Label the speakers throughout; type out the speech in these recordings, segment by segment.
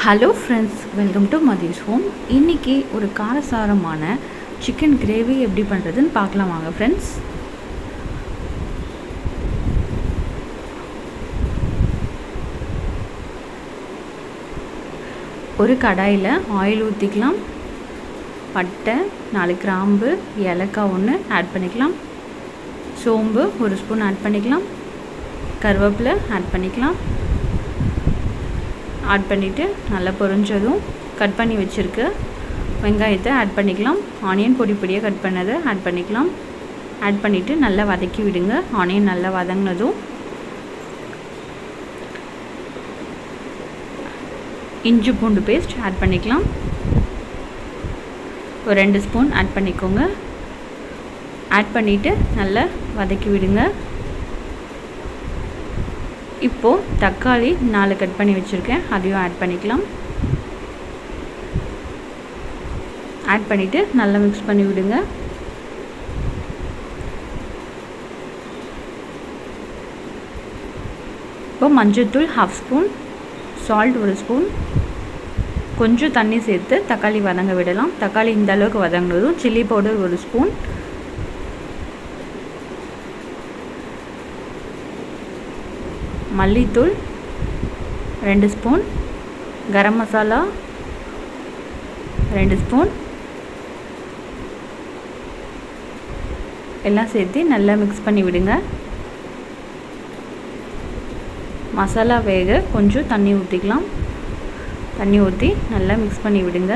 Speaker 1: Hello friends, welcome to Mathi's home. இன்றைக்கி ஒரு காரசாரமான சிக்கன் கிரேவி எப்படி பண்ணுறதுன்னு பார்க்கலாம் வாங்க ஃப்ரெண்ட்ஸ். ஒரு கடாயில் ஆயில் ஊற்றிக்கலாம். பட்டை 4 கிராம்பு, ஏலக்காய் 1 ஆட் பண்ணிக்கலாம். சோம்பு 1 ஸ்பூன் ஆட் பண்ணிக்கலாம். கருவேப்பிலை ஆட் பண்ணிக்கலாம். ஆட் பண்ணிவிட்டு நல்லா பொரிஞ்சதும் கட் பண்ணி வச்சுருக்க வெங்காயத்தை ஆட் பண்ணிக்கலாம். ஆனியன் பொடி பொடியாக கட் பண்ணதை ஆட் பண்ணிக்கலாம். ஆட் பண்ணிவிட்டு நல்லா வதக்கி விடுங்க. ஆனியன் நல்லா வதங்கினதும் இஞ்சி பூண்டு பேஸ்ட் ஆட் பண்ணிக்கலாம். ஒரு 2 ஸ்பூன் ஆட் பண்ணிக்கோங்க. ஆட் பண்ணிவிட்டு நல்லா வதக்கி விடுங்க. இப்போது தக்காளி 4 கட் பண்ணி வச்சுருக்கேன், அதையும் ஆட் பண்ணிக்கலாம். ஆட் பண்ணிவிட்டு நல்லா மிக்ஸ் பண்ணி விடுங்க. இப்போ மஞ்சள்தூள் 1/2 ஸ்பூன், சால்ட் 1 ஸ்பூன், கொஞ்சம் தண்ணி சேர்த்து தக்காளி வதங்க விடலாம். தக்காளி இந்த அளவுக்கு வதங்கினதும் சில்லி பவுடர் 1 ஸ்பூன், மல்லித்தூள் 2 ஸ்பூன், கரம் மசாலா 2 ஸ்பூன் எல்லாம் சேர்த்து நல்லா மிக்ஸ் பண்ணி விடுங்க. மசாலா வேக கொஞ்சம் தண்ணி ஊற்றிக்கலாம். தண்ணி ஊற்றி நல்லா மிக்ஸ் பண்ணி விடுங்க.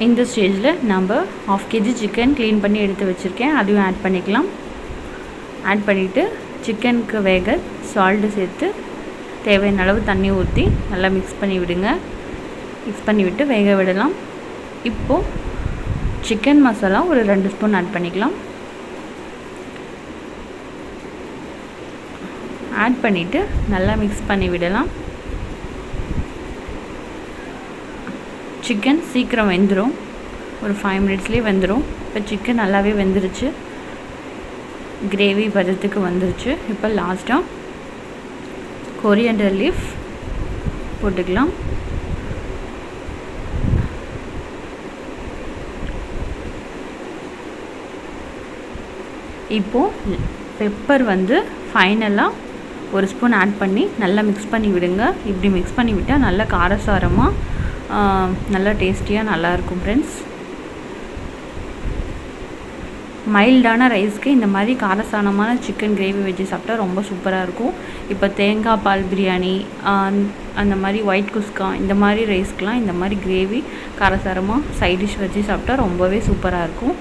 Speaker 1: இந்த ஸ்டேஜில் நம்ம 1/2 kg சிக்கன் க்ளீன் பண்ணி எடுத்து வச்சுருக்கேன், அதையும் ஆட் பண்ணிக்கலாம். ஆட் பண்ணிவிட்டு சிக்கனுக்கு வேக சால்ட்டு சேர்த்து தேவையான அளவு தண்ணி ஊற்றி நல்லா மிக்ஸ் பண்ணி விடுங்க. மிக்ஸ் பண்ணி விட்டு வேக விடலாம். இப்போது சிக்கன் மசாலா ஒரு 2 ஸ்பூன் ஆட் பண்ணிக்கலாம். ஆட் பண்ணிவிட்டு நல்லா மிக்ஸ் பண்ணி விடலாம். சிக்கன் சீக்கிரம் வெந்துடும், ஒரு 5 மினிட்ஸ்லேயே வெந்துடும். இப்போ சிக்கன் நல்லாவே வெந்துருச்சு, கிரேவி பதத்துக்கு வந்துருச்சு. இப்போ லாஸ்ட்டாக கொரியாண்டர் லீஃப் போட்டுக்கலாம். இப்போது பெப்பர் ஃபைனலாக 1 ஸ்பூன் ஆட் பண்ணி நல்லா மிக்ஸ் பண்ணி விடுங்க. இப்படி மிக்ஸ் பண்ணி விட்டால் நல்லா காரசாரமாக நல்லா டேஸ்டியாக நல்லாயிருக்கும் ஃப்ரெண்ட்ஸ். மைல்டான ரைஸ்க்கு இந்த மாதிரி காரசாரமான சிக்கன் கிரேவி வச்சு சாப்பிட்டா ரொம்ப சூப்பராக இருக்கும். இப்போ தேங்காய் பால் பிரியாணி, அந்த மாதிரி ஒயிட் குஸ்கா, இந்த மாதிரி ரைஸ்க்கெலாம் இந்த மாதிரி கிரேவி காரசாரமாக சைட் டிஷ் வச்சு சாப்பிட்டா ரொம்பவே சூப்பராக இருக்கும்.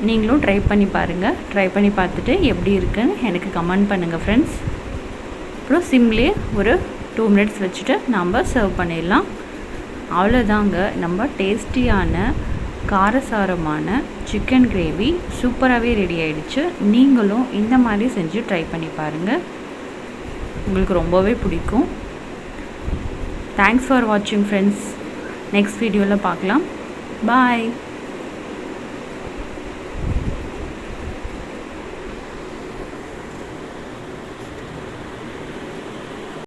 Speaker 1: நீங்களும் ட்ரை பண்ணி பாருங்கள். ட்ரை பண்ணி பார்த்துட்டு எப்படி இருக்குன்னு எனக்கு கமெண்ட் பண்ணுங்கள் ஃப்ரெண்ட்ஸ். அப்புறம் சிம்லே ஒரு 2 மினிட்ஸ் வச்சுட்டு நம்ம சர்வ் பண்ணிடலாம். அவ்வளோதாங்க, நம்ம டேஸ்டியான காரசாரமான சிக்கன் கிரேவி சூப்பராகவே ரெடி ஆகிடுச்சு. நீங்களும் இந்த மாதிரி செஞ்சு ட்ரை பண்ணி பாருங்கள், உங்களுக்கு ரொம்பவே பிடிக்கும். தேங்க்ஸ் ஃபார் வாட்சிங் ஃப்ரெண்ட்ஸ். நெக்ஸ்ட் வீடியோவில் பார்க்கலாம். பாய்.